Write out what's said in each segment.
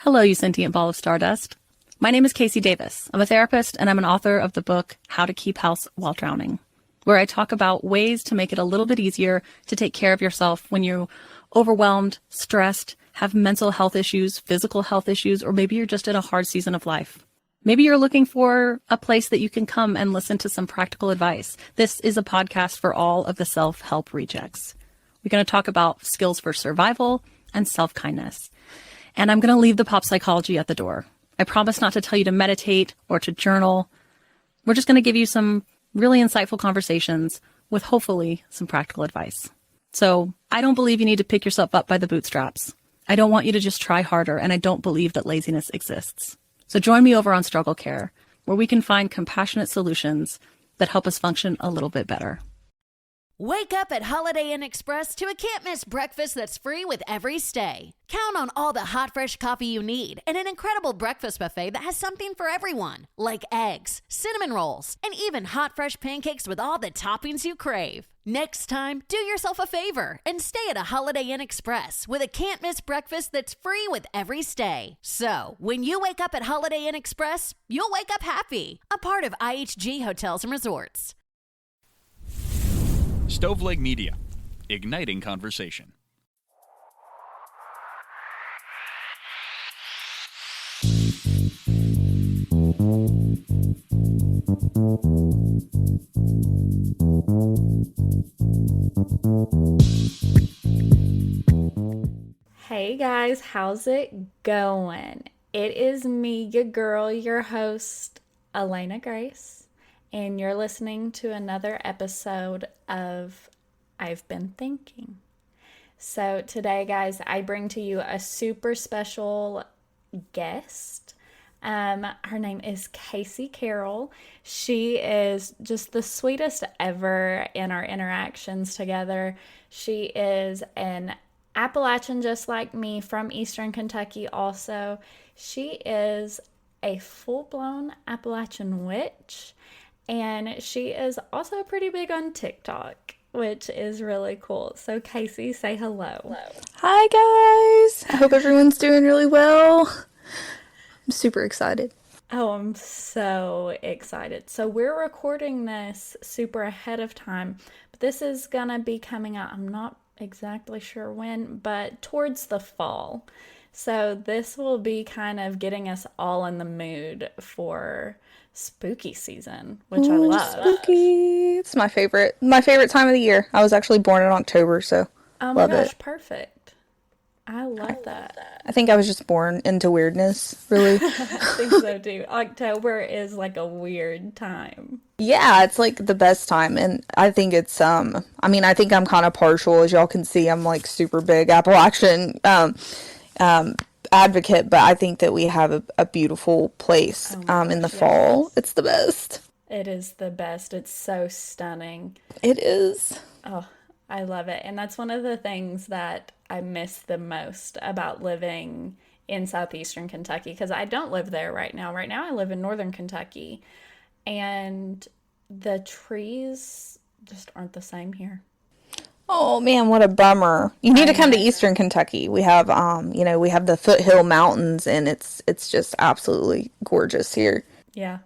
Hello, you sentient ball of stardust. My name is Kasey Davis. I'm a therapist, and I'm an author of the book How to Keep House While Drowning, where I talk about ways to make it a little bit easier to take care of yourself when you're overwhelmed, stressed, have mental health issues, physical health issues, or maybe you're just in a hard season of life. Maybe you're looking for a place that you can come and listen to some practical advice. This is a podcast for all of the self-help rejects. We're going to talk about skills for survival and self-kindness. And I'm going to leave the pop psychology at the door. I promise not to tell you to meditate or to journal. We're just going to give you some really insightful conversations with hopefully some practical advice. So I don't believe you need to pick yourself up by the bootstraps. I don't want you to just try harder, and I don't believe that laziness exists. So join me over on Struggle Care, where we can find compassionate solutions that help us function a little bit better. Wake up at Holiday Inn Express to a can't-miss breakfast that's free with every stay. Count on all the hot, fresh coffee you need and an incredible breakfast buffet that has something for everyone, like eggs, cinnamon rolls, and even hot, fresh pancakes with all the toppings you crave. Next time, do yourself a favor and stay at a Holiday Inn Express with a can't-miss breakfast that's free with every stay. So, when you wake up at Holiday Inn Express, you'll wake up happy, a part of IHG Hotels and Resorts. Stoveleg Media, igniting conversation. Hey guys, how's it going? It is me, your girl, your host, Elena Grace. And you're listening to another episode of I've Been Thinking. So today, guys, I bring to you a super special guest. Her name is Kasey Carroll. She is just the sweetest ever in our interactions together. She is an Appalachian just like me from Eastern Kentucky also. She is a full-blown Appalachian witch. And she is also pretty big on TikTok, which is really cool. So, Kasey, say hello. Hi, guys. I hope everyone's doing really well. I'm super excited. Oh, I'm so excited. So, we're recording this super ahead of time. But this is going to be coming out, I'm not exactly sure when, but towards the fall. So, this will be kind of getting us all in the mood for spooky season, which I love. Spooky. It's my favorite time of the year. I was actually born in October, so oh my gosh, it. Perfect. I love that. I think I was just born into weirdness, really. I think so too. October is like a weird time. Yeah, it's like the best time, and I think it's I think I'm kind of partial, as y'all can see. I'm like super big Appalachian advocate, but I think that we have a beautiful place in the fall. It's the best. It is the best. It's so stunning. It is. Oh, I love it. And that's one of the things that I miss the most about living in southeastern Kentucky, because I don't live there right now. Right now I live in northern Kentucky, and the trees just aren't the same here. Oh man, what a bummer. You need to come to Eastern Kentucky. We have we have the Foothill Mountains, and it's just absolutely gorgeous here. Yeah.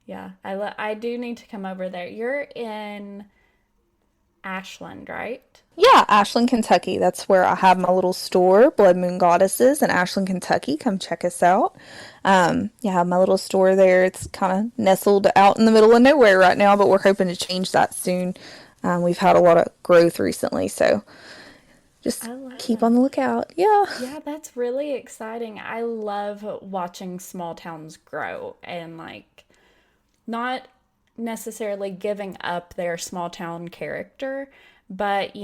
Yeah. I do need to come over there. You're in Ashland, right? Yeah, Ashland, Kentucky. That's where I have my little store, Blood Moon Goddesses in Ashland, Kentucky. Come check us out. I have my little store there. It's kind of nestled out in the middle of nowhere right now, but we're hoping to change that soon. We've had a lot of growth recently, so just keep on the lookout. Yeah. Yeah, that's really exciting. I love watching small towns grow and like not necessarily giving up their small town character, but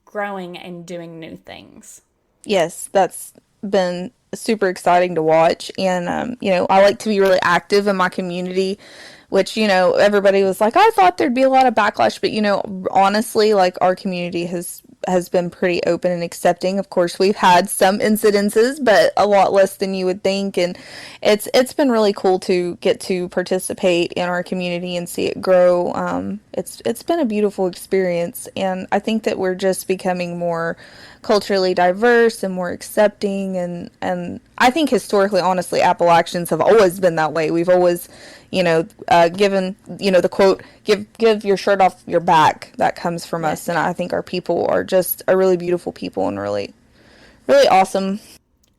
growing and doing new things. Yes, that's been super exciting to watch, and I like to be really active in my community, which everybody was like, I thought there'd be a lot of backlash, but honestly, like, our community has been pretty open and accepting. Of course, we've had some incidences, but a lot less than you would think, and it's been really cool to get to participate in our community and see it grow. It's been a beautiful experience, and I think that we're just becoming more culturally diverse and more accepting, and and I think historically, honestly, Appalachians have always been that way. We've always, given, the quote, give your shirt off your back, that comes from us, and I think our people are just a really beautiful people and really, really awesome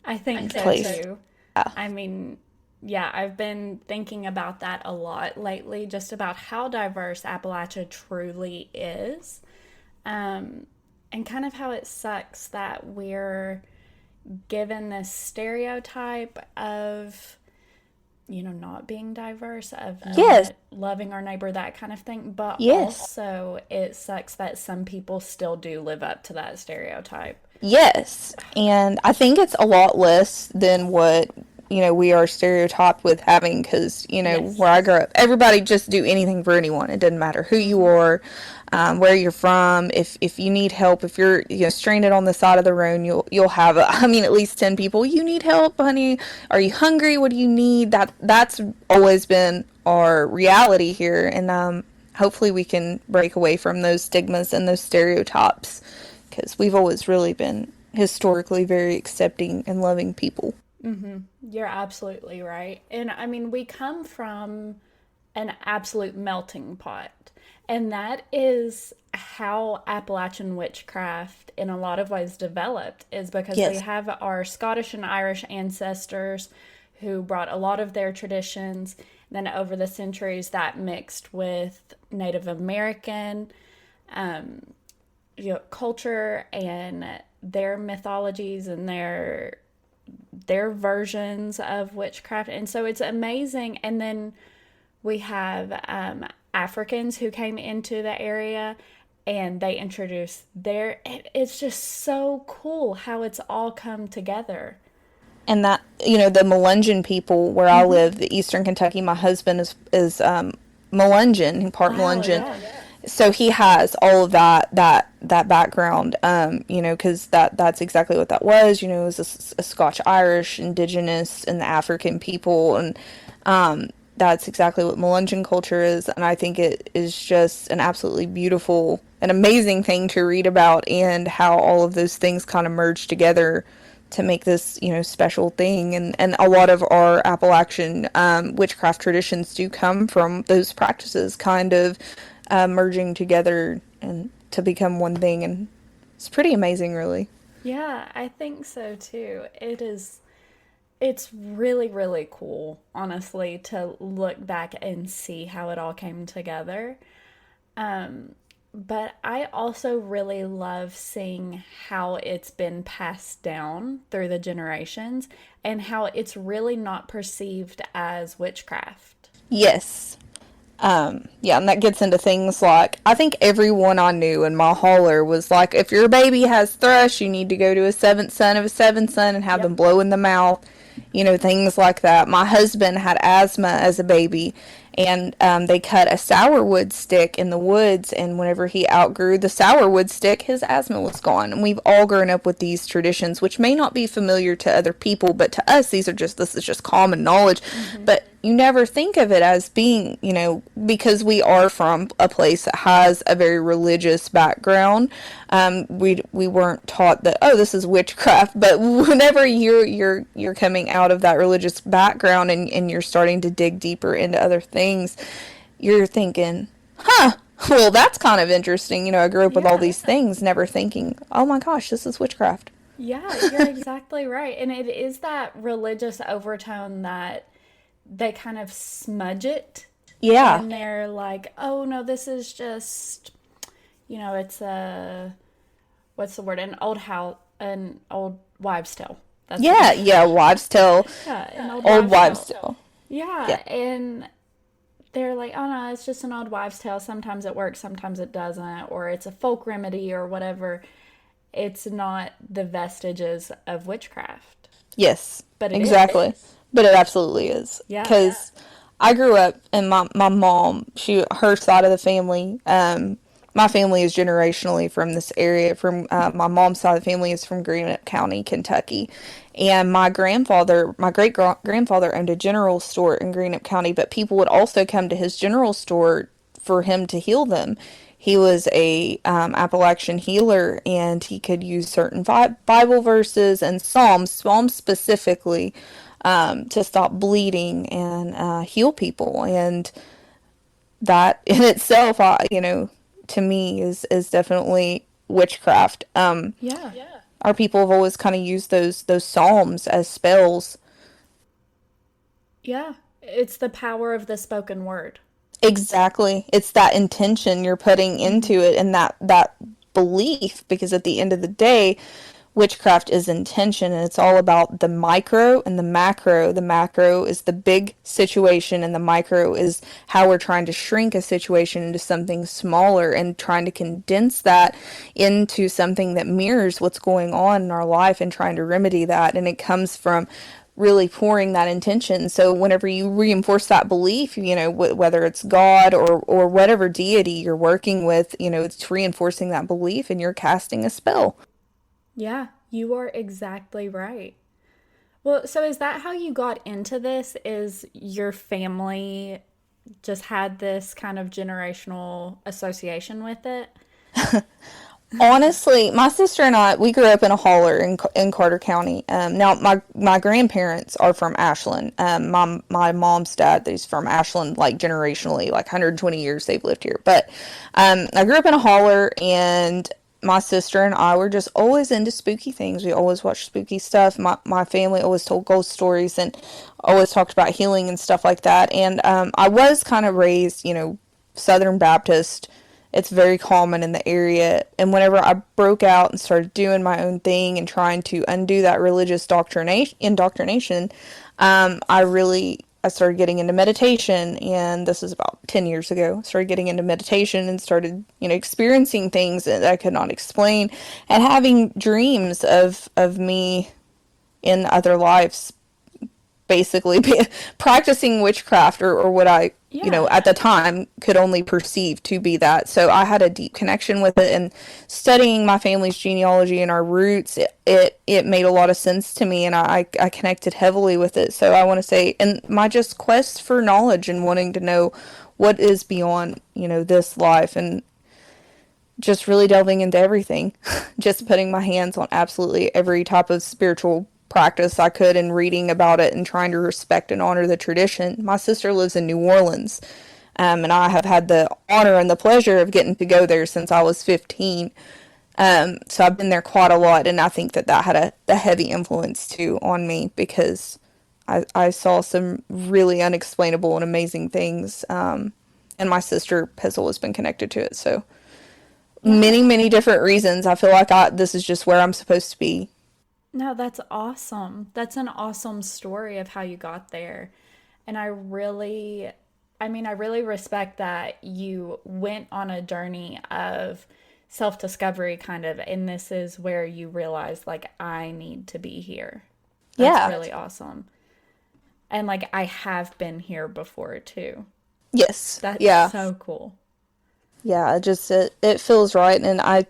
I think so place. too. Yeah. I mean, yeah, I've been thinking about that a lot lately, just about how diverse Appalachia truly is. And kind of how it sucks that we're given this stereotype of, not being diverse, of Yes. loving our neighbor, that kind of thing. But Yes. also, it sucks that some people still do live up to that stereotype. Yes, and I think it's a lot less than what, we are stereotyped with having, because, Yes. where I grew up, everybody just do anything for anyone. It doesn't matter who you are, where you're from. If you need help, if you're, stranded on the side of the road, you'll have, at least 10 people. You need help, honey? Are you hungry? What do you need? That's always been our reality here, and hopefully we can break away from those stigmas and those stereotypes, because we've always really been historically very accepting and loving people. You're absolutely right. And I mean, we come from an absolute melting pot. And that is how Appalachian witchcraft in a lot of ways developed, is because we Yes. have our Scottish and Irish ancestors who brought a lot of their traditions. Then over the centuries, that mixed with Native American culture and their mythologies and their versions of witchcraft. And so it's amazing. And then we have Africans who came into the area and they introduced it's just so cool how it's all come together. And that, the Melungeon people where I live, the Eastern Kentucky, my husband is Melungeon, part Melungeon. Yeah. So he has all of that background, because that's exactly what that was. It was a Scotch-Irish, indigenous, and the African people, and that's exactly what Melungeon culture is. And I think it is just an absolutely beautiful and amazing thing to read about, and how all of those things kind of merge together to make this, special thing. And a lot of our Appalachian witchcraft traditions do come from those practices kind of merging together and to become one thing, and it's pretty amazing, really. Yeah, I think so too. It's really, really cool, honestly, to look back and see how it all came together. But I also really love seeing how it's been passed down through the generations, and how it's really not perceived as witchcraft. Yes. Yeah, and that gets into things like, I think everyone I knew in my holler was like, if your baby has thrush, you need to go to a seventh son of a seventh son and have them blow in the mouth, things like that. My husband had asthma as a baby, and they cut a sourwood stick in the woods, and whenever he outgrew the sourwood stick, his asthma was gone. And we've all grown up with these traditions, which may not be familiar to other people, but to us, this is just common knowledge. But you never think of it as being, because we are from a place that has a very religious background. We weren't taught that, oh, this is witchcraft. But whenever you're coming out of that religious background, and you're starting to dig deeper into other things, you're thinking, well, that's kind of interesting. I grew up with all these things, never thinking, oh my gosh, this is witchcraft. Yeah, you're exactly right. And it is that religious overtone that they kind of smudge it. Yeah. And they're like, oh no, this is just, it's what's the word? An old wives' tale. That's wives' tale. Yeah, an Old wives' tale. Yeah, and they're like, oh no, it's just an old wives' tale. Sometimes it works, sometimes it doesn't, or it's a folk remedy or whatever. It's not the vestiges of witchcraft. Yes, but exactly. is. But it absolutely is. Yeah. Because I grew up, and my mom, her side of the family, my family is generationally from this area. From my mom's side of the family is from Greenup County, Kentucky. And my great grandfather owned a general store in Greenup County, but people would also come to his general store for him to heal them. He was a Appalachian healer, and he could use certain Bible verses and Psalms specifically, to stop bleeding and heal people. And that in itself, to me is definitely witchcraft. Yeah. Our people have always kind of used those psalms as spells. Yeah. It's the power of the spoken word. Exactly. It's that intention you're putting into it, and that belief, because at the end of the day, witchcraft is intention, and it's all about the micro and the macro. The macro is the big situation, and the micro is how we're trying to shrink a situation into something smaller and trying to condense that into something that mirrors what's going on in our life and trying to remedy that. And it comes from really pouring that intention. So whenever you reinforce that belief, whether it's God or whatever deity you're working with, it's reinforcing that belief and you're casting a spell. Yeah, you are exactly right. Well, so is that how you got into this? Is your family just had this kind of generational association with it? Honestly, my sister and I, we grew up in a holler in Carter County. Now, my grandparents are from Ashland. My mom's dad, he's from Ashland, like generationally, like 120 years they've lived here. But I grew up in a holler, and my sister and I were just always into spooky things. We always watched spooky stuff. My family always told ghost stories and always talked about healing and stuff like that. And I was kind of raised, Southern Baptist. It's very common in the area. And whenever I broke out and started doing my own thing and trying to undo that religious indoctrination, I started getting into meditation. And this is about 10 years ago. I started getting into meditation and started, experiencing things that I could not explain, and having dreams of me in other lives, basically practicing witchcraft, or what I, Yeah. at the time could only perceive to be that. So I had a deep connection with it, and studying my family's genealogy and our roots, it made a lot of sense to me, and I connected heavily with it. So I want to say, and my just quest for knowledge and wanting to know what is beyond, this life, and just really delving into everything, just putting my hands on absolutely every type of spiritual practice I could, and reading about it and trying to respect and honor the tradition. My sister lives in New Orleans, and I have had the honor and the pleasure of getting to go there since I was 15. So I've been there quite a lot, and I think that had a heavy influence too on me, because I saw some really unexplainable and amazing things, and my sister has always been connected to it. So many, many different reasons. I feel like this is just where I'm supposed to be. No, that's awesome. That's an awesome story of how you got there. And I really respect that you went on a journey of self-discovery kind of, and this is where you realize, like, I need to be here. That's Yeah. really awesome. And like, I have been here before too. Yes. That's Yeah. so cool. Yeah. It feels right, and I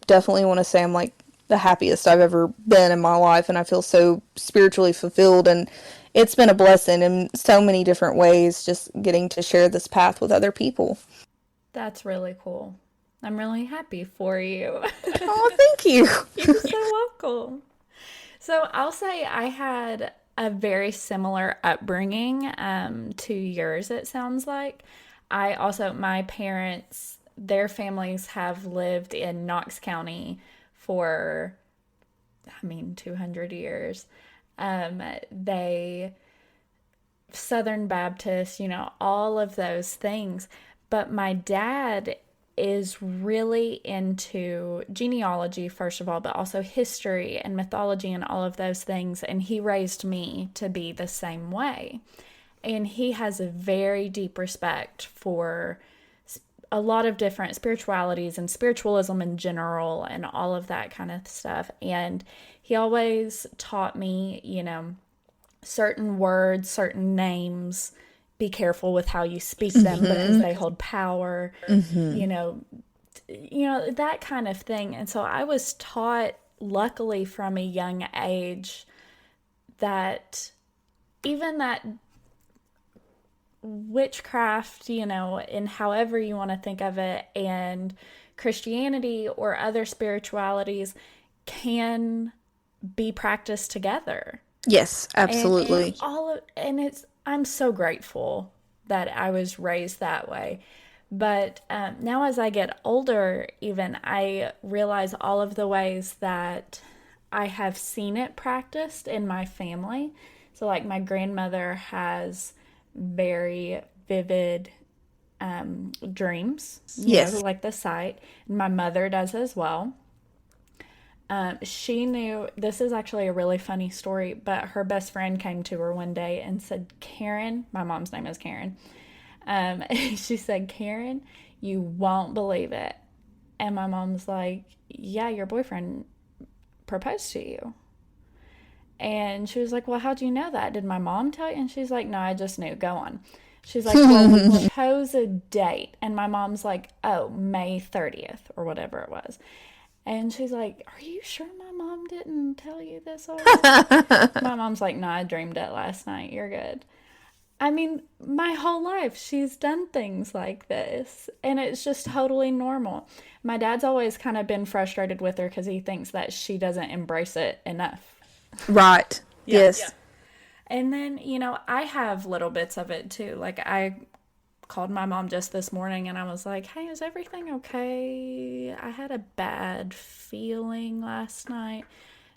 definitely want to say I'm like the happiest I've ever been in my life, and I feel so spiritually fulfilled, and it's been a blessing in so many different ways, just getting to share this path with other people. That's really cool. I'm really happy for you. Oh, thank you. You're so welcome. So I'll say I had a very similar upbringing to yours, it sounds like. My parents, their families have lived in Knox County for, 200 years. They, Southern Baptist, all of those things. But my dad is really into genealogy, first of all, but also history and mythology and all of those things. And he raised me to be the same way. And he has a very deep respect for a lot of different spiritualities and spiritualism in general and all of that kind of stuff. And he always taught me, certain words, certain names, be careful with how you speak them because they hold power, that kind of thing. And so I was taught, luckily from a young age, that even that witchcraft, in however you want to think of it, and Christianity or other spiritualities can be practiced together. Yes, absolutely. I'm so grateful that I was raised that way. But now as I get older, even, I realize all of the ways that I have seen it practiced in my family. So like my grandmother has very vivid dreams, Yes. like the sight. And my mother does as well. She knew, this is actually a really funny story, but her best friend came to her one day and said, Karen, my mom's name is Karen. She said, Karen, you won't believe it. And my mom's like, yeah, your boyfriend proposed to you. And she was like, well, how'd you know that? Did my mom tell you? And she's like, no, I just knew. Go on. She's like, well, we chose a date. And my mom's like, oh, May 30th or whatever it was. And she's like, are you sure my mom didn't tell you this already? My mom's like, no, I dreamed it last night. You're good. I mean, my whole life she's done things like this, and it's just totally normal. My dad's always kind of been frustrated with her because he thinks that she doesn't embrace it enough. Right. Yes. Yeah. And then, I have little bits of it too. Like I called my mom just this morning and I was like, hey, is everything okay? I had a bad feeling last night.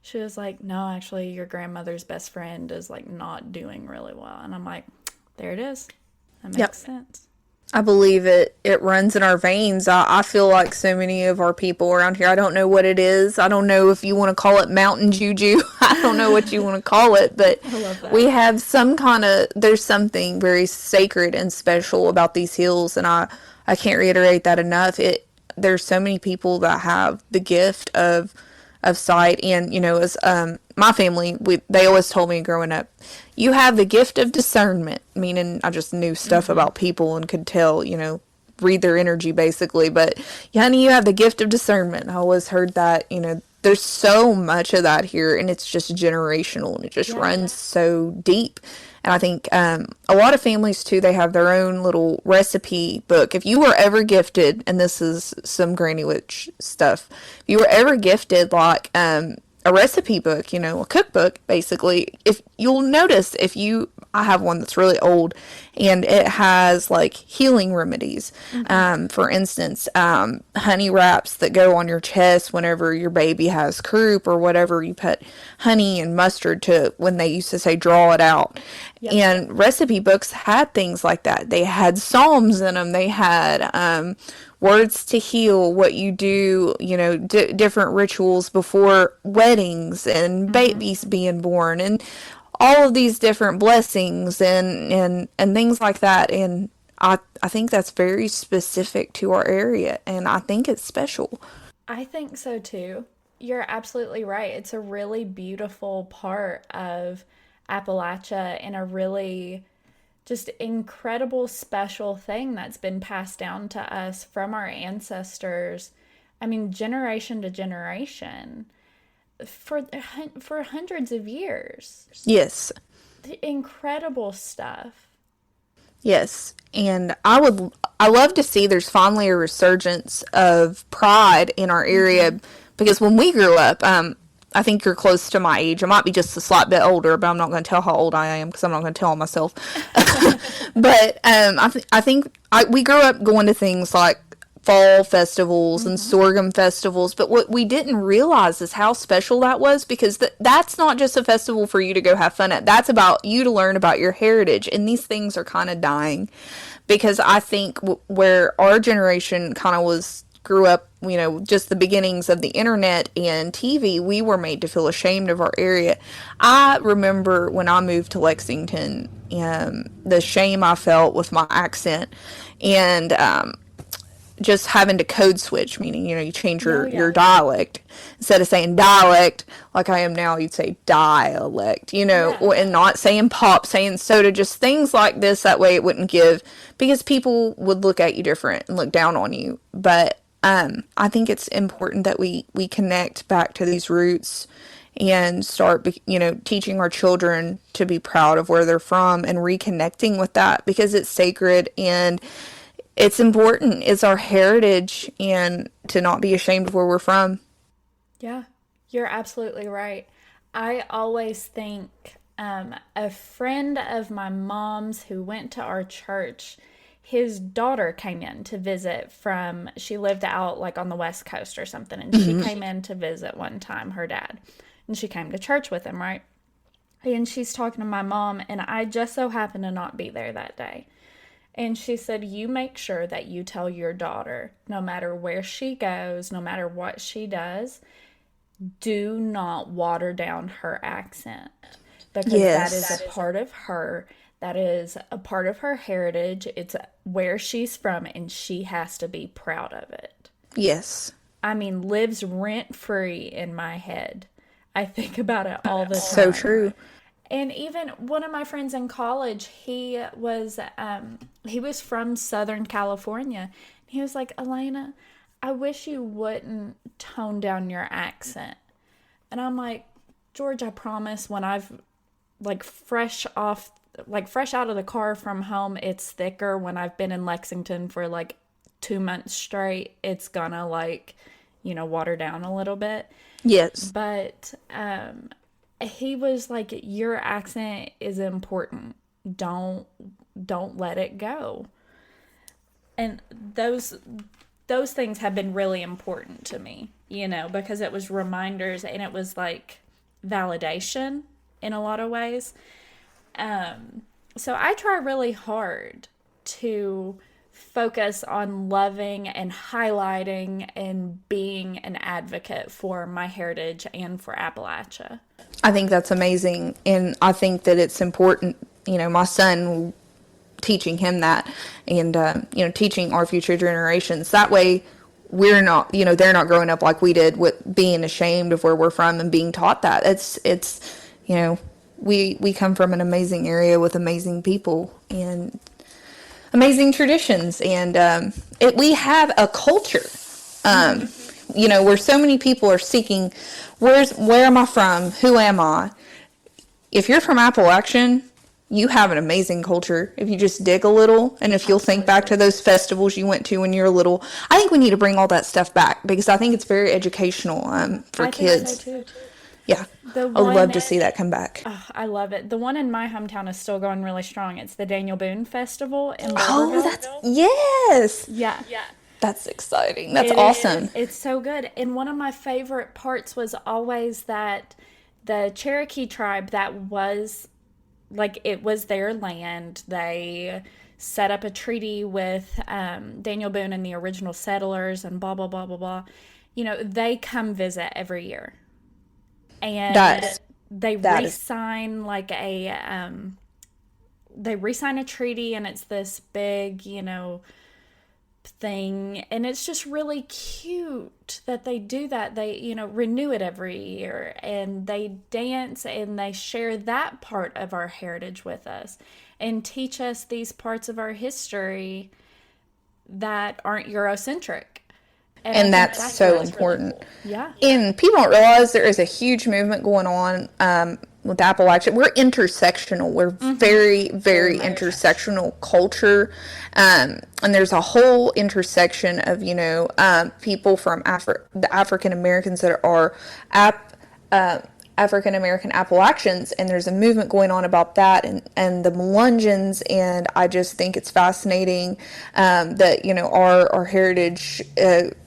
She was like, no, actually your grandmother's best friend is like not doing really well. And I'm like, there it is. That makes sense. I believe it runs in our veins. I feel like so many of our people around here, I don't know what it is. I don't know if you want to call it mountain juju. I don't know what you want to call it, but we have there's something very sacred and special about these hills, and I can't reiterate that enough. There's so many people that have the gift of sight, and as my family, they always told me growing up, you have the gift of discernment, meaning I just knew stuff about people and could tell, read their energy basically. But honey, you have the gift of discernment. I always heard that. There's so much of that here, and it's just generational, and it just runs so deep. And I think a lot of families too, they have their own little recipe book. If you were ever gifted, and this is some Granny Witch stuff, if you were ever gifted like a recipe book, a cookbook, basically, if you'll notice, I have one that's really old, and it has like healing remedies. For instance, honey wraps that go on your chest whenever your baby has croup or whatever. You put honey and mustard to, when they used to say, draw it out. Yep. And recipe books had things like that. They had psalms in them. They had words to heal, what you do, different rituals before weddings and babies being born, and all of these different blessings and things like that. And I think that's very specific to our area, and I think it's special. I think so too. You're absolutely right. It's a really beautiful part of Appalachia, and a really just incredible special thing that's been passed down to us from our ancestors. I mean, generation to generation for hundreds of years. Yes. Incredible stuff. Yes. And I love to see there's finally a resurgence of pride in our area, because when we grew up, I think you're close to my age. I might be just a slight bit older, but I'm not going to tell how old I am because I'm not going to tell myself. But I think we grew up going to things like fall festivals and sorghum festivals. But what we didn't realize is how special that was, because that's not just a festival for you to go have fun at. That's about you to learn about your heritage. And these things are kind of dying, because I think where our generation kind of grew up, just the beginnings of the internet and TV, we were made to feel ashamed of our area. I remember when I moved to Lexington, the shame I felt with my accent, and just having to code switch, meaning, you change your dialect. Instead of saying dialect, like I am now, you'd say dialect, and not saying pop, saying soda, just things like this. That way it wouldn't because people would look at you different and look down on you. But I think it's important that we connect back to these roots and start, teaching our children to be proud of where they're from and reconnecting with that, because it's sacred and it's important. It's our heritage, and to not be ashamed of where we're from. Yeah, you're absolutely right. I always think a friend of my mom's who went to our church, his daughter came in to visit she lived out like on the West Coast or something, and she came in to visit one time, her dad, and she came to church with him, right? And she's talking to my mom, and I just so happened to not be there that day. And she said, you make sure that you tell your daughter, no matter where she goes, no matter what she does, do not water down her accent, because that is a part of her. That is a part of her heritage. It's where she's from, and she has to be proud of it. Yes. I mean, lives rent-free in my head. I think about it all the time. So true. And even one of my friends in college, he was from Southern California. He was like, Elena, I wish you wouldn't tone down your accent. And I'm like, George, I promise when I've fresh out of the car from home, it's thicker. When I've been in Lexington for 2 months straight, it's gonna water down a little bit. Yes. But he was like, your accent is important. Don't let it go. And those things have been really important to me, because it was reminders, and it was like validation in a lot of ways. So I try really hard to focus on loving and highlighting and being an advocate for my heritage and for Appalachia. I think that's amazing, and I think that it's important, my son, teaching him that, and, teaching our future generations. That way we're not, they're not growing up like we did with being ashamed of where we're from and being taught that. It's we come from an amazing area with amazing people and amazing traditions, and we have a culture, where so many people are seeking, where am I from? Who am I? If you're from Appalachian, you have an amazing culture. If you just dig a little, and if you'll think back to those festivals you went to when you were little, I think we need to bring all that stuff back, because I think it's very educational for kids. Think so too. Yeah, I would love to see that come back. Oh, I love it. The one in my hometown is still going really strong. It's the Daniel Boone Festival in Yes. Yeah. That's exciting. That's awesome. It's so good. And one of my favorite parts was always that the Cherokee tribe, that was it was their land. They set up a treaty with Daniel Boone and the original settlers and blah, blah, blah, blah, blah. They come visit every year. And they re-sign they re-sign a treaty, and it's this big, thing, and it's just really cute that they do that. They renew it every year, and they dance, and they share that part of our heritage with us and teach us these parts of our history that aren't Eurocentric. And that's so important. Really cool. Yeah. And people don't realize there is a huge movement going on with Appalachia. We're intersectional. We're very, very intersectional culture. And there's a whole intersection of, people from the African Americans that are African American Appalachians, and there's a movement going on about that, and the Melungeons, and I just think it's fascinating that our heritage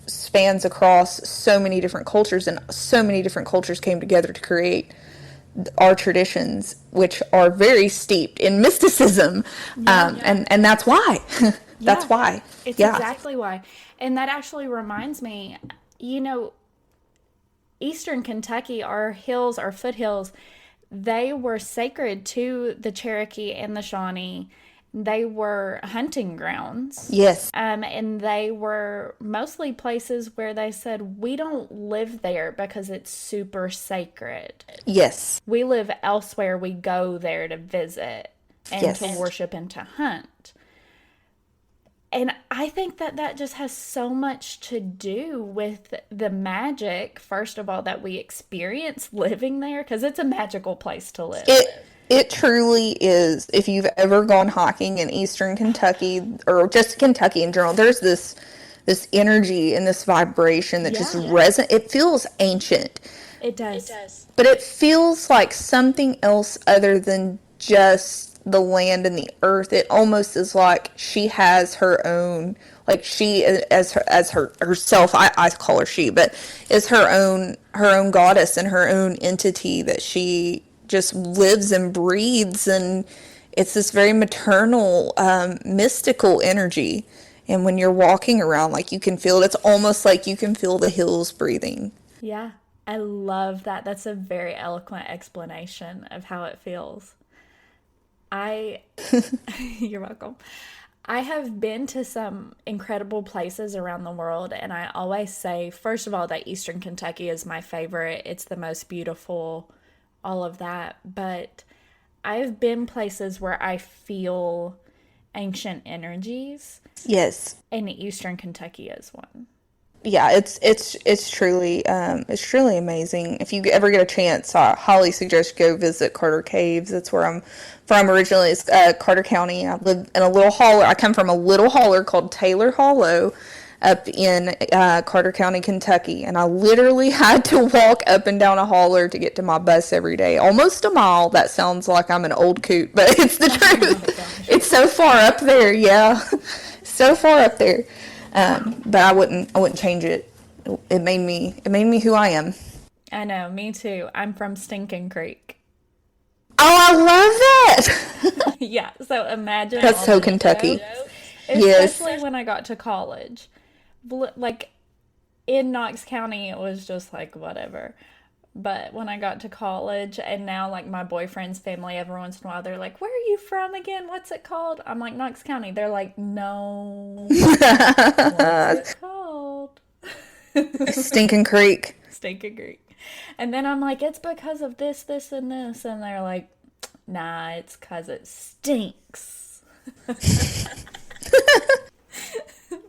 spans across so many different cultures, and so many different cultures came together to create our traditions, which are very steeped in mysticism, and that's why. That's why. It's exactly why. And that actually reminds me, Eastern Kentucky, our foothills, they were sacred to the Cherokee and the Shawnee. They were hunting grounds. Yes. And they were mostly places where they said, we don't live there because it's super sacred. Yes. We live elsewhere. We go there to visit and to worship and to hunt. And I think that that just has so much to do with the magic, first of all, that we experience living there, because it's a magical place to live. It truly is. If you've ever gone hiking in eastern Kentucky or just Kentucky in general, there's this energy and this vibration that just resonates. It feels ancient, It does. but it feels like something else other than just the land and the earth. It almost is like she has her own, like she as her herself. I call her she, but is her own goddess and her own entity that she just lives and breathes, and it's this very maternal, mystical energy. And when you're walking around, like, you can feel it. It's almost like you can feel the hills breathing. Yeah, I love that. That's a very eloquent explanation of how it feels. I, you're welcome. I have been to some incredible places around the world, and I always say, first of all, that Eastern Kentucky is my favorite. It's the most beautiful, all of that. But I've been places where I feel ancient energies, Yes. and Eastern Kentucky is one. Yeah, it's truly amazing. If you ever get a chance, I highly suggest go visit Carter Caves. That's where I'm from originally. It's Carter County. I live in a little holler. I come from a little holler called Taylor Hollow up in Carter County, Kentucky, and I literally had to walk up and down a holler to get to my bus every day, almost a mile. That sounds like I'm an old coot, but it's the truth. It's so far up there, yeah, so far up there. But I wouldn't change it. It made me who I am. I know, me too. I'm from Stinking Creek. Oh, I love that. Yeah, so imagine That's all so the Kentucky. jokes, Yes. especially when I got to college. Like, in Knox County, it was just like whatever. But when I got to college, and now, like, my boyfriend's family, every once in a while, they're like, "Where are you from again? What's it called?" I'm like, "Knox County." They're like, "No." What's it called? Stinking Creek. Stinking Creek. And then I'm like, "It's because of this, this, and this." And they're like, "Nah, it's because it stinks."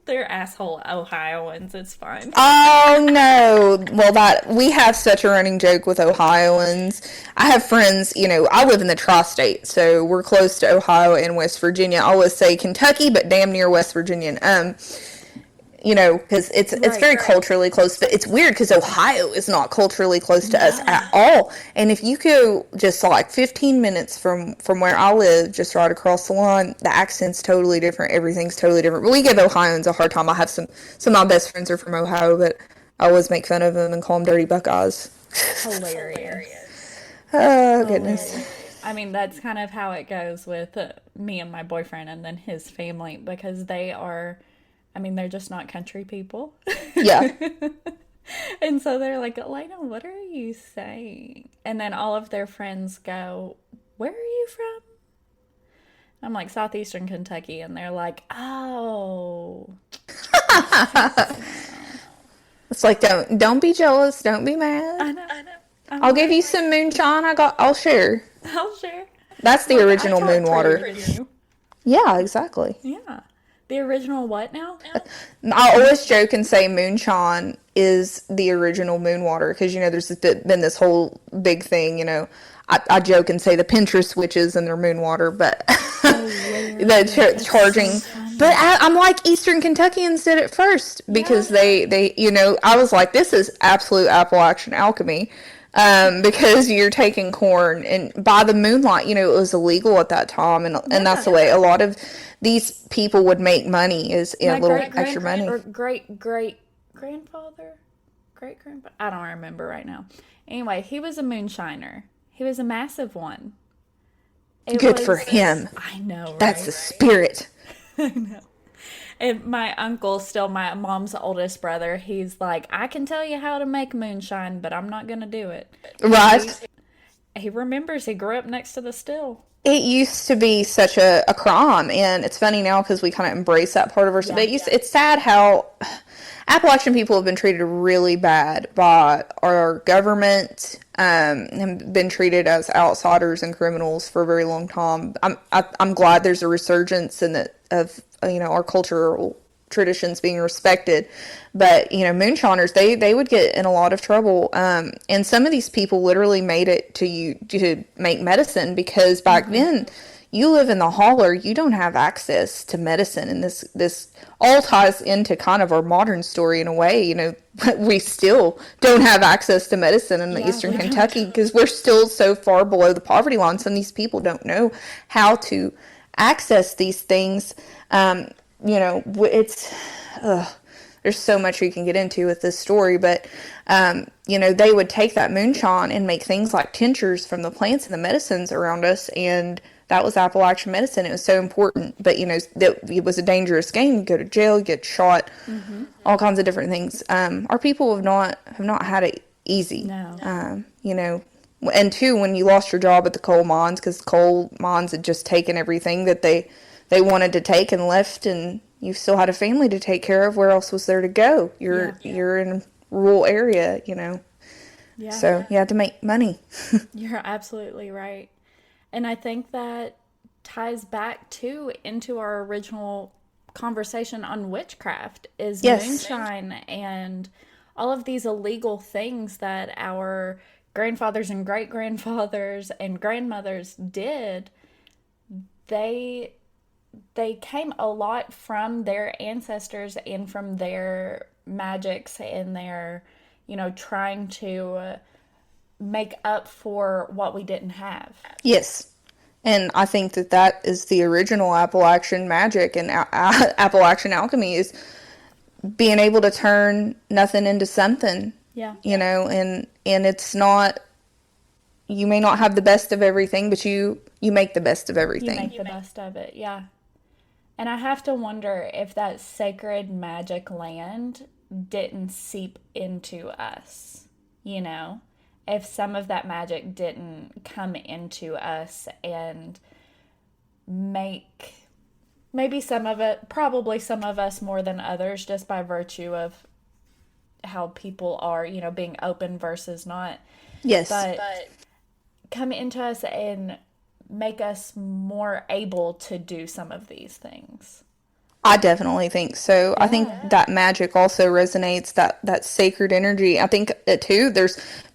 They're asshole Ohioans. It's fine. Oh no. Well, that we have such a running joke with Ohioans. I have friends, I live in the tri-state, so we're close to Ohio and West Virginia. I always say Kentucky, but damn near West Virginia. Because it's very culturally close, but it's weird because Ohio is not culturally close to us at all. And if you go just like 15 minutes from where I live, just right across the line, the accent's totally different. Everything's totally different. But we give Ohioans a hard time. I have some of my best friends are from Ohio, but I always make fun of them and call them dirty Buckeyes. Hilarious. Oh, goodness. I mean, that's kind of how it goes with me and my boyfriend and then his family, because they're just not country people. Yeah. And so they're like, "Elena, what are you saying?" And then all of their friends go, "Where are you from?" I'm like, "Southeastern Kentucky." And they're like, "Oh." It's like, don't be jealous. Don't be mad. I know. I'll give you some moonshine. I'll share. I'll share. That's the original moon water. You. Yeah, exactly. Yeah. The original what now? I always joke and say moonshine is the original moon water because, there's been this whole big thing, I joke and say the Pinterest witches and their moon water, but the charging. But I'm like, Eastern Kentuckians did it first because they I was like, this is absolute Appalachian alchemy. Because you're taking corn and by the moonlight, it was illegal at that time. And that's the way a lot of these people would make money is a little extra money. Or great-great-grandfather? Great-grandfather? I don't remember right now. Anyway, he was a moonshiner. He was a massive one. Good for him. I know, right? That's the spirit. I know. And my uncle, still my mom's oldest brother, he's like, "I can tell you how to make moonshine, but I'm not going to do it." Right. He remembers he grew up next to the still. It used to be such a crime, and it's funny now because we kind of embrace that part of ourselves. It's sad how, Appalachian people have been treated really bad by our government, have been treated as outsiders and criminals for a very long time. I'm glad there's a resurgence in it of our cultural traditions being respected, but moonshiners, they would get in a lot of trouble, and some of these people literally made it to make medicine, because back then, you live in the holler, you don't have access to medicine. And this all ties into kind of our modern story in a way. We still don't have access to medicine in Eastern Kentucky, because we're still so far below the poverty line. Some of these people don't know how to access these things. It's there's so much we can get into with this story, but they would take that moonshine and make things like tinctures from the plants and the medicines around us, and that was Appalachian medicine. It was so important, but that it was a dangerous game. You go to jail, you get shot, all kinds of different things. Our people have not had it easy. No. And two, when you lost your job at the coal mines, because coal mines had just taken everything that they wanted to take and left, and you still had a family to take care of. Where else was there to go? You're in a rural area, Yeah. So you had to make money. You're absolutely right. And I think that ties back too into our original conversation on witchcraft, is moonshine and all of these illegal things that our grandfathers and great-grandfathers and grandmothers did. They came a lot from their ancestors and from their magics and their, trying to make up for what we didn't have. Yes. And I think that is the original Appalachian magic, and Appalachian alchemy is being able to turn nothing into something. Yeah. And it's not, you may not have the best of everything, but you make the best of everything. You make the best of it, yeah. And I have to wonder if that sacred magic land didn't seep into us, if some of that magic didn't come into us and make maybe some of it, probably some of us more than others, just by virtue of how people are, being open versus not. Yes. But come into us and make us more able to do some of these things. I definitely think so. Yeah. I think that magic also resonates, that sacred energy. I think too,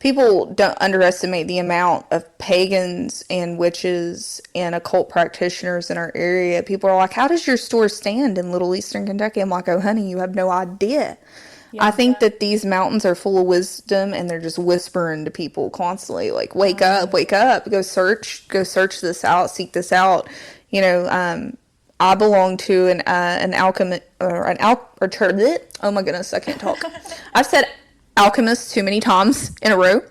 people don't underestimate the amount of pagans and witches and occult practitioners in our area. People are like, how does your store stand in Little Eastern Kentucky? I'm like, oh honey, you have no idea. Yeah, I think that these mountains are full of wisdom, and they're just whispering to people constantly, like, wake up, go search this out, seek this out. I belong to an alchemist, oh my goodness, I can't talk. I've said alchemist too many times in a row.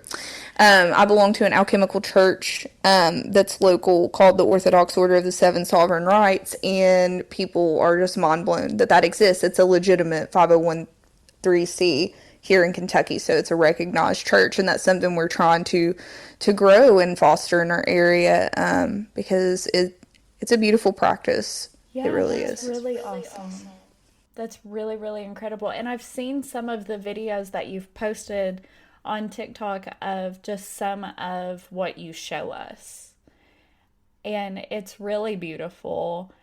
I belong to an alchemical church that's local, called the Orthodox Order of the Seven Sovereign Rights, and people are just mind blown that exists. It's a legitimate 501(c)(3) here in Kentucky, so it's a recognized church, and that's something we're trying to grow and foster in our area, because it's a beautiful practice. Yeah, it really is. That's really awesome. That's really, really incredible. And I've seen some of the videos that you've posted on TikTok of just some of what you show us. And it's really beautiful.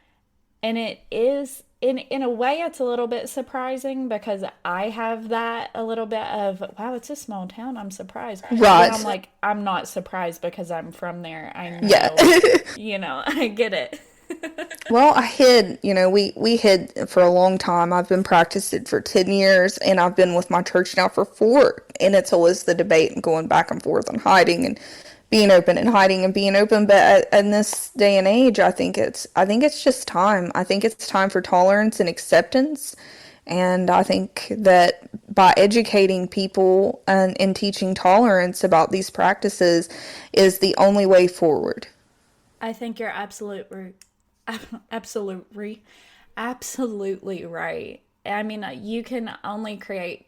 And it is, in a way, it's a little bit surprising, because I have that a little bit of, wow, it's a small town, I'm surprised. Right. And I'm like, I'm not surprised because I'm from there. I know. Yeah. I get it. Well, I hid, we hid for a long time. I've been practicing for 10 years, and I've been with my church now for 4. And it's always the debate and going back and forth on hiding and being open and hiding and being open. But in this day and age, I think it's just time. I think it's time for tolerance and acceptance. And I think that by educating people and teaching tolerance about these practices is the only way forward. I think you're absolutely right. I mean, you can only create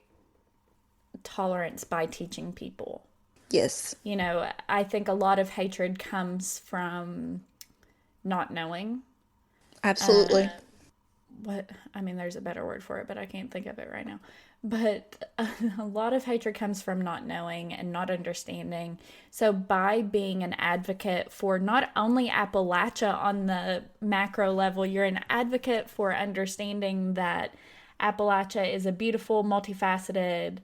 tolerance by teaching people. Yes. I think a lot of hatred comes from not knowing. Absolutely. There's a better word for it, but I can't think of it right now. But a lot of hatred comes from not knowing and not understanding. So by being an advocate for not only Appalachia on the macro level, you're an advocate for understanding that Appalachia is a beautiful, multifaceted,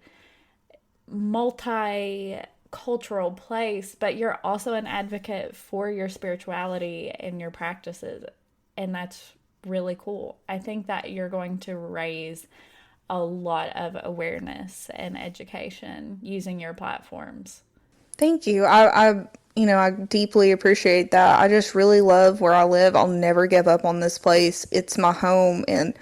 multicultural place, but you're also an advocate for your spirituality and your practices. And that's really cool. I think that you're going to raise a lot of awareness and education using your platforms. Thank you. I deeply appreciate that. I just really love where I live. I'll never give up on this place. It's my home, and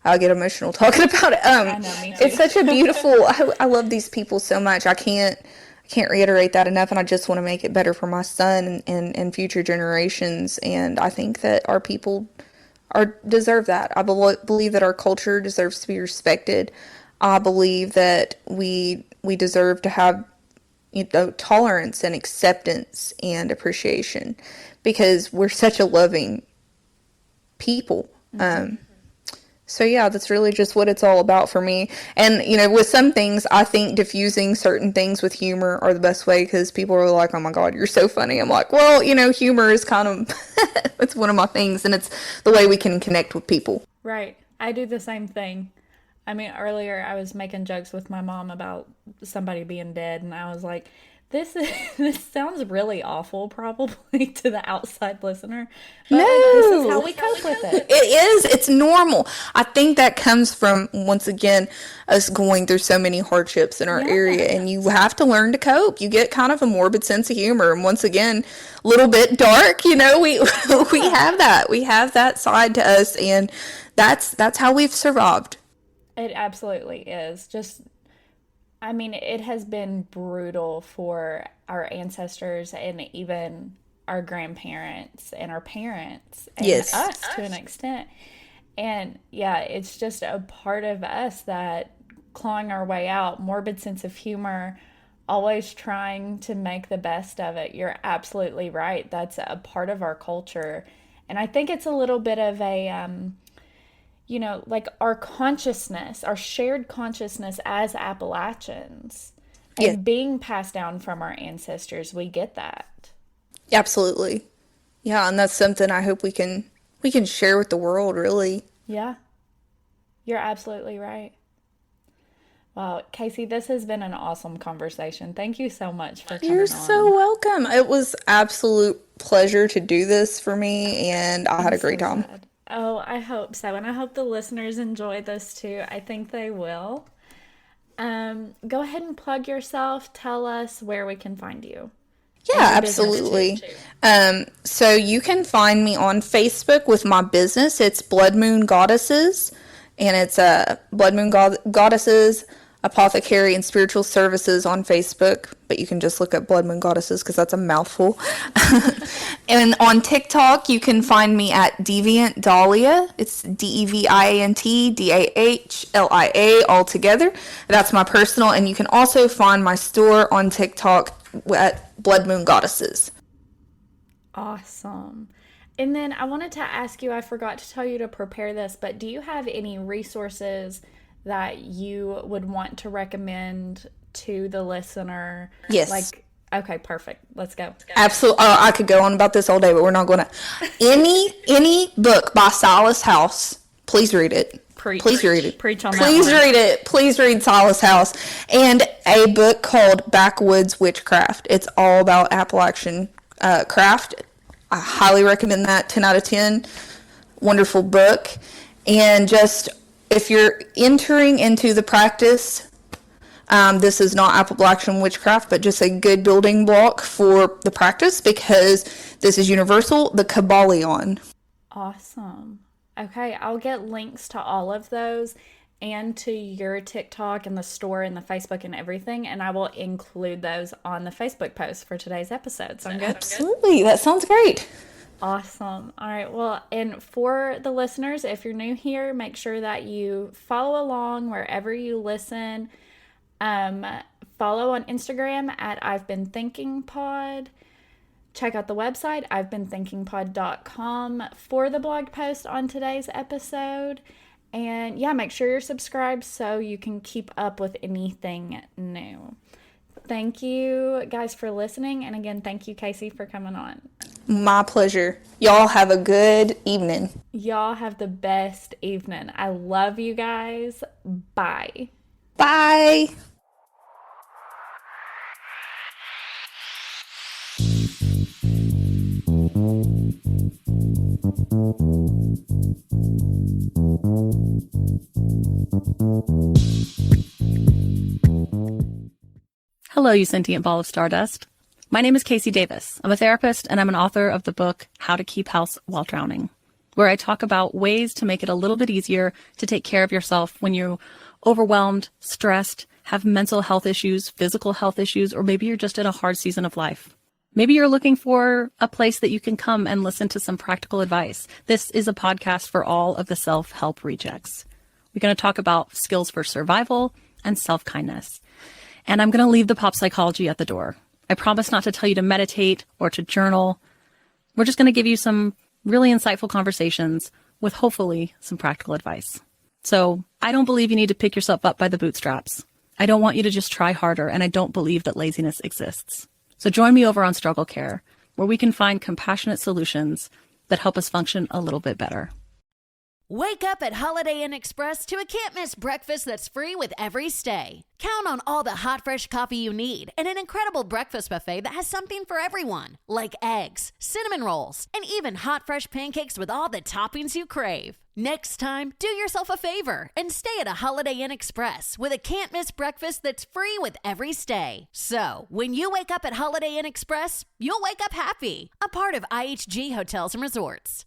I'll get emotional talking about it. I know, me too. It's such a beautiful, I love these people so much. I can't reiterate that enough, and I just want to make it better for my son and future generations. And I think that our people deserve that. I believe that our culture deserves to be respected. I believe that we deserve to have, tolerance and acceptance and appreciation, because we're such a loving people. So yeah, that's really just what it's all about for me. And, with some things, I think diffusing certain things with humor are the best way, because people are like, oh my God, you're so funny. I'm like, well, humor is kind of, it's one of my things, and it's the way we can connect with people. Right. I do the same thing. I mean, earlier I was making jokes with my mom about somebody being dead, and I was like, this sounds really awful probably to the outside listener, but No, this is how we cope with it. It is. It's normal. I think that comes from, once again, us going through so many hardships in our area, and you have to learn to cope. You get kind of a morbid sense of humor, and once again, a little bit dark. We we have that. We have that side to us, and that's how we've survived. It absolutely is. I mean, it has been brutal for our ancestors and even our grandparents and our parents and us to an extent. And yeah, it's just a part of us that clawing our way out, morbid sense of humor, always trying to make the best of it. You're absolutely right. That's a part of our culture. And I think it's a little bit of a, like our consciousness, our shared consciousness as Appalachians, and being passed down from our ancestors, we get that. Absolutely. Yeah, and that's something I hope we can share with the world, really. Yeah. You're absolutely right. Well, Kasey, this has been an awesome conversation. Thank you so much for coming on. You're so welcome. It was absolute pleasure to do this for me, and I had a great time. Glad. Oh, I hope so. And I hope the listeners enjoy this too. I think they will. Go ahead and plug yourself. Tell us where we can find you. Yeah, absolutely. So you can find me on Facebook with my business. It's Blood Moon Goddesses, and it's Blood Moon Goddesses Apothecary and Spiritual Services on Facebook, but you can just look up Blood Moon Goddesses because that's a mouthful. And on TikTok, you can find me at Deviant Dahlia. It's DEVIANT DAHLIA all together. That's my personal, and you can also find my store on TikTok at Blood Moon Goddesses. Awesome. And then I wanted to ask you, I forgot to tell you to prepare this, but do you have any resources that you would want to recommend to the listener? Yes. Okay, perfect. Let's go. Absolutely. I could go on about this all day, but we're not going to. Any book by Silas House, please read it. Please read it. Preach on that. Please read it. Please read Silas House. And a book called Backwoods Witchcraft. It's all about Appalachian craft. I highly recommend that. 10 out of 10. Wonderful book. And just, if you're entering into the practice, this is not Appalachian witchcraft, but just a good building block for the practice, because this is universal, the Kabbalion. Awesome. Okay, I'll get links to all of those and to your TikTok and the store and the Facebook and everything, and I will include those on the Facebook post for today's episode. Sound good? Absolutely. That sounds great. Awesome. All right. Well, and for the listeners, if you're new here, make sure that you follow along wherever you listen. Follow on Instagram at I've Been Thinking Pod. Check out the website, I'veBeenThinkingPod.com, for the blog post on today's episode. And yeah, make sure you're subscribed so you can keep up with anything new. Thank you guys for listening. And again, thank you, Kasey, for coming on. My pleasure. Y'all have a good evening. Y'all have the best evening. I love you guys. Bye. Bye. Hello, you sentient ball of stardust. My name is Kasey Davis. I'm a therapist and I'm an author of the book How to Keep House While Drowning, where I talk about ways to make it a little bit easier to take care of yourself when you're overwhelmed, stressed, have mental health issues, physical health issues, or maybe you're just in a hard season of life. Maybe you're looking for a place that you can come and listen to some practical advice. This is a podcast for all of the self-help rejects. We're going to talk about skills for survival and self-kindness. And I'm going to leave the pop psychology at the door. I promise not to tell you to meditate or to journal. We're just going to give you some really insightful conversations with hopefully some practical advice. So I don't believe you need to pick yourself up by the bootstraps. I don't want you to just try harder, and I don't believe that laziness exists. So join me over on Struggle Care, where we can find compassionate solutions that help us function a little bit better. Wake up at Holiday Inn Express to a can't-miss breakfast that's free with every stay. Count on all the hot, fresh coffee you need and an incredible breakfast buffet that has something for everyone, like eggs, cinnamon rolls, and even hot, fresh pancakes with all the toppings you crave. Next time, do yourself a favor and stay at a Holiday Inn Express with a can't-miss breakfast that's free with every stay. So, when you wake up at Holiday Inn Express, you'll wake up happy, a part of IHG Hotels and Resorts.